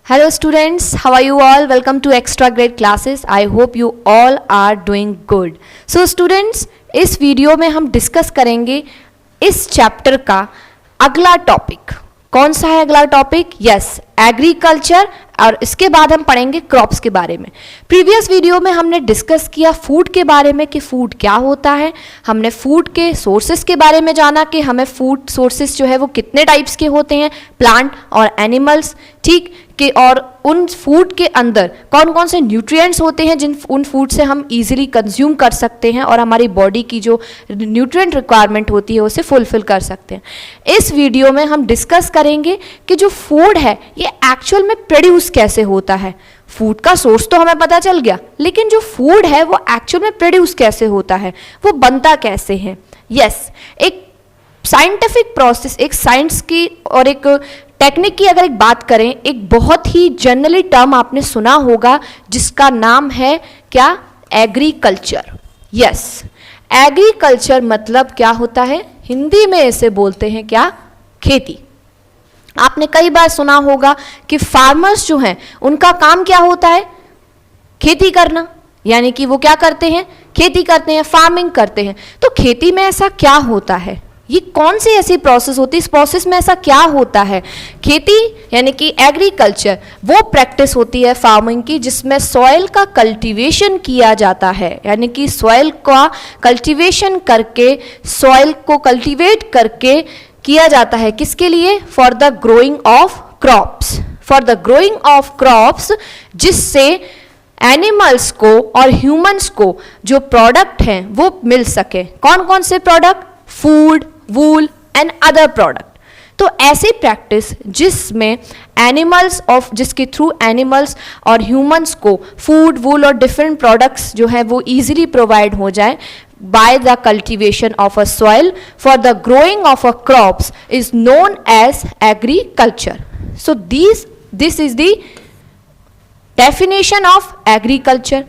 Hello students, how are you all? Welcome to extra grade classes. I hope you all are doing good. So students, इस video में हम discuss करेंगे इस chapter का अगला topic. कौन सा है अगला टॉपिक? Yes, agriculture. और इसके बाद हम पढ़ेंगे क्रॉप्स के बारे में. प्रीवियस वीडियो में हमने डिस्कस किया फूड के बारे में कि फूड क्या होता है. हमने फूड के सोर्सेस के बारे में जाना कि हमें फूड सोर्सेस जो है वो कितने टाइप्स के होते हैं, प्लांट और एनिमल्स, ठीक कि और उन फूड के अंदर कौन कौन से न्यूट्रिएंट्स होते हैं जिन उन फूड से हम इजीली कंज्यूम कर सकते हैं और हमारी बॉडी की जो न्यूट्रिएंट रिक्वायरमेंट होती है उसे फुलफिल कर सकते हैं. इस वीडियो में हम डिस्कस करेंगे कि जो फूड है ये एक्चुअल में प्रोड्यूस कैसे होता है. फूड का सोर्स तो हमें पता चल गया, लेकिन जो फूड है वो एक्चुअल में प्रोड्यूस कैसे होता है, वो बनता कैसे है. यस, एक साइंटिफिक प्रोसेस, एक साइंस की और एक टेक्निक की अगर एक बात करें, एक बहुत ही जनरली टर्म आपने सुना होगा जिसका नाम है क्या? एग्रीकल्चर. यस, एग्रीकल्चर मतलब क्या होता है? हिंदी में इसे बोलते हैं क्या? खेती. आपने कई बार सुना होगा कि फार्मर्स जो हैं उनका काम क्या होता है? खेती करना. यानी कि वो क्या करते हैं? खेती करते हैं, फार्मिंग करते हैं. तो खेती में ऐसा क्या होता है? ये कौन सी ऐसी प्रोसेस होती है? इस प्रोसेस में ऐसा क्या होता है? खेती यानी कि एग्रीकल्चर वो प्रैक्टिस होती है फार्मिंग की जिसमें सॉइल का कल्टीवेशन किया जाता है. यानी कि सॉइल का कल्टीवेशन करके, सॉइल को कल्टीवेट करके किया जाता है. किसके लिए? For the growing of crops. For the growing of crops, जिससे एनिमल्स को और ह्यूमंस को जो प्रोडक्ट हैं वो मिल सके. कौन कौन से product? Food, wool and other product. तो ऐसी प्रैक्टिस जिसमें एनिमल्स ऑफ जिसके थ्रू एनिमल्स और ह्यूमंस को फूड, वूल और डिफरेंट प्रोडक्ट्स जो है वो इजीली प्रोवाइड हो जाए by the cultivation of a soil for the growing of a crops is known as agriculture. So this is the definition of agriculture.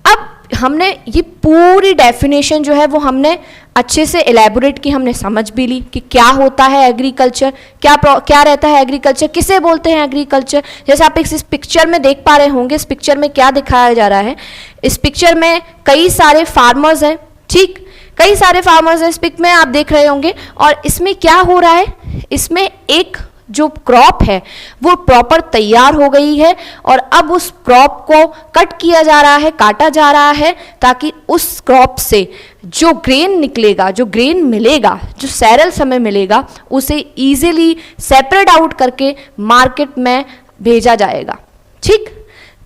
अब हमने ये पूरी डेफिनेशन जो है वो हमने अच्छे से एलैबोरेट की, हमने समझ भी ली कि क्या होता है एग्रीकल्चर, क्या रहता है एग्रीकल्चर, किसे बोलते हैं एग्रीकल्चर. जैसे आप इस पिक्चर में देख पा रहे होंगे, इस पिक्चर में क्या दिखाया जा रहा है. इस पिक्चर में कई सारे फार्मर्स हैं, ठीक, कई सारे फार्मर्स हैं इस पिक में आप देख रहे होंगे. और इसमें क्या हो रहा है? इसमें एक जो क्रॉप है वो प्रॉपर तैयार हो गई है और अब उस क्रॉप को कट किया जा रहा है, काटा जा रहा है, ताकि उस क्रॉप से जो ग्रेन निकलेगा, जो ग्रेन मिलेगा, जो सेरेल्स हमें मिलेगा, उसे इजीली सेपरेट आउट करके मार्केट में भेजा जाएगा. ठीक,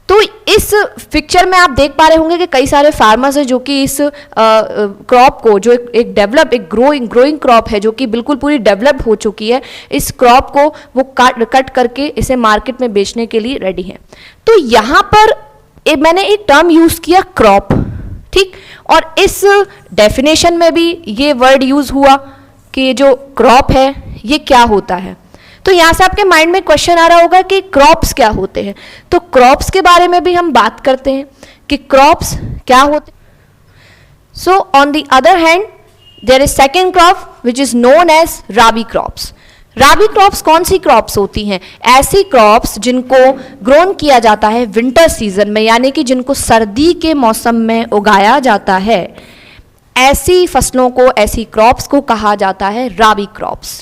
तो इस पिक्चर में आप देख पा रहे होंगे कि कई सारे फार्मर्स हैं जो कि इस क्रॉप को, जो एक ग्रोइंग क्रॉप है जो कि बिल्कुल पूरी डेवलप हो चुकी है, इस क्रॉप को वो कट करके इसे मार्केट में बेचने के लिए रेडी है. तो यहाँ पर मैंने एक टर्म यूज किया क्रॉप, ठीक, और इस डेफिनेशन में भी ये वर्ड यूज हुआ कि जो क्रॉप है ये क्या होता है. तो यहाँ से आपके माइंड में क्वेश्चन आ रहा होगा कि क्रॉप्स क्या होते हैं. तो क्रॉप्स के बारे में भी हम बात करते हैं कि क्रॉप्स क्या होते हैं. So on the other hand there is second crop which is known as rabi crops. Rabi crops कौन सी क्रॉप्स होती हैं? ऐसी क्रॉप्स जिनको ग्रोन किया जाता है विंटर सीजन में, यानी कि जिनको सर्दी के मौसम में उगाया जाता है. ऐसी फसलों को, ऐसी क्रॉप्स को कहा जाता है राबी क्रॉप्स.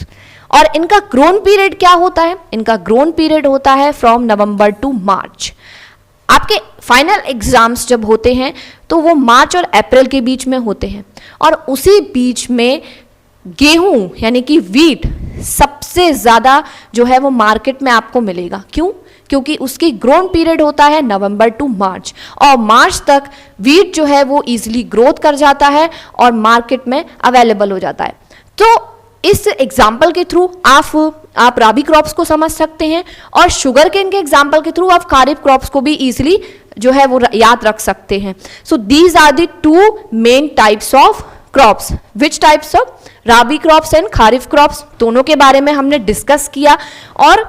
और इनका ग्रोन पीरियड क्या होता है? इनका ग्रोन पीरियड होता है फ्रॉम नवंबर टू मार्च. आपके फाइनल एग्जाम्स जब होते हैं तो वो मार्च और अप्रैल के बीच में होते हैं. और उसी बीच में गेहूं यानी कि वीट सबसे ज़्यादा जो है वो मार्केट में आपको मिलेगा. क्यों? क्योंकि उसकी ग्रोन पीरियड होता है नवंबर टू मार्च, और मार्च तक वीट जो है वो इजीली ग्रोथ कर जाता है और मार्केट में अवेलेबल हो जाता है. तो इस एग्जाम्पल के थ्रू आप राबी क्रॉप्स को समझ सकते हैं और शुगर केन के एग्जाम्पल के थ्रू आप खारिफ क्रॉप्स को भी इजीली जो है वो याद रख सकते हैं. So these are the two main types of crops. Which types of? Rabi crops and kharif crops. दोनों के बारे में हमने डिस्कस किया. और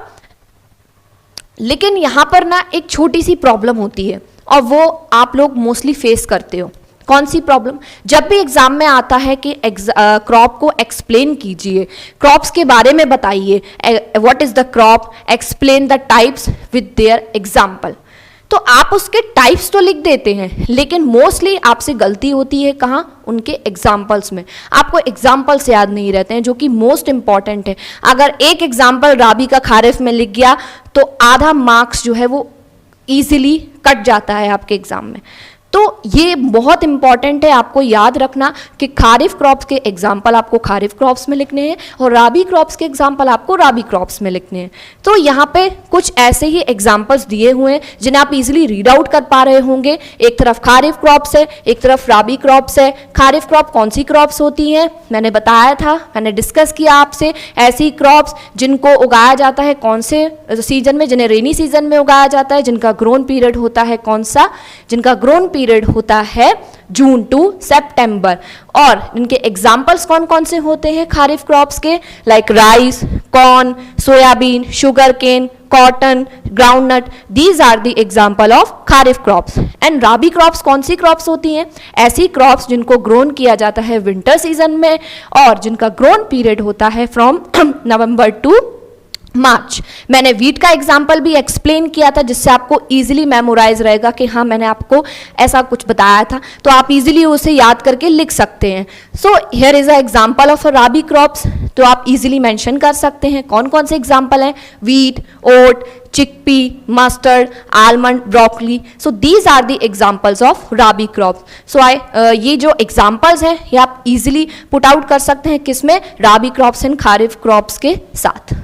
लेकिन यहाँ पर ना एक छोटी सी प्रॉब्लम होती है और वो आप लोग मोस्टली फेस करते हो. कौन सी प्रॉब्लम? जब भी एग्जाम में आता है कि क्रॉप को एक्सप्लेन कीजिए, क्रॉप्स के बारे में बताइए, what is the crop, explain the types with their example, तो आप उसके टाइप्स तो लिख देते हैं, लेकिन मोस्टली आपसे गलती होती है कहाँ? उनके एग्जाम्पल्स में। आपको एग्जाम्पल्स याद नहीं रहते हैं, जो कि मोस्ट इंपॉर्टेंट है। अगर एक एग्जाम्पल राबी का खारिफ में लिख गया तो आधा मार्क्स जो है वो ईजिली कट जाता है आपके एग्जाम में। तो ये बहुत इंपॉर्टेंट है आपको याद रखना कि खारिफ क्रॉप्स के एग्जाम्पल आपको खारिफ क्रॉप्स में लिखने हैं और राबी क्रॉप्स के एग्जाम्पल आपको राबी क्रॉप्स में लिखने हैं। तो यहाँ पे कुछ ऐसे ही एग्जाम्पल्स दिए हुए हैं जिन्हें आप इजीली रीड आउट कर पा रहे होंगे। एक तरफ खारिफ क्रॉप्स है, एक तरफ राबी क्रॉप्स है। खारिफ क्रॉप कौन सी क्रॉप्स होती हैं? मैंने बताया था, मैंने डिस्कस किया आपसे, ऐसी क्रॉप्स जिनको उगाया जाता है कौन से सीजन में, जिन्हें रेनी सीजन में उगाया जाता है, जिनका ग्रोन पीरियड होता है कौन सा? जिनका ग्रोन पीरियड होता है जून टू सितंबर। और इनके एग्जाम्पल्स कौन कौन से होते हैं खारिफ क्रॉप्स के? Like rice, corn, soyabean, sugar cane, cotton, groundnut, these are the example of kharif crops. And rabi crops कौन सी क्रॉप्स होती हैं? ऐसी क्रॉप्स जिनको ग्रोन किया जाता है विंटर सीजन में और जिनका ग्रोन पीरियड होता है फ्रॉम नवंबर टू मार्च। मैंने वीट का एग्जाम्पल भी एक्सप्लेन किया था जिससे आपको इजीली मेमोराइज रहेगा कि हाँ मैंने आपको ऐसा कुछ बताया था, तो आप इजीली उसे याद करके लिख सकते हैं। So here is a example of rabi crops, तो आप इजीली मेंशन कर सकते हैं कौन कौन से एग्जाम्पल हैं? Wheat, oat, chickpea, mustard, almond, broccoli. So these are the examples of rabi crops. So ये जो एग्जाम्पल्स हैं ये आप इजीली पुट आउट कर सकते हैं किसमें? राबी क्रॉप्स एंड खारिफ क्रॉप्स के साथ।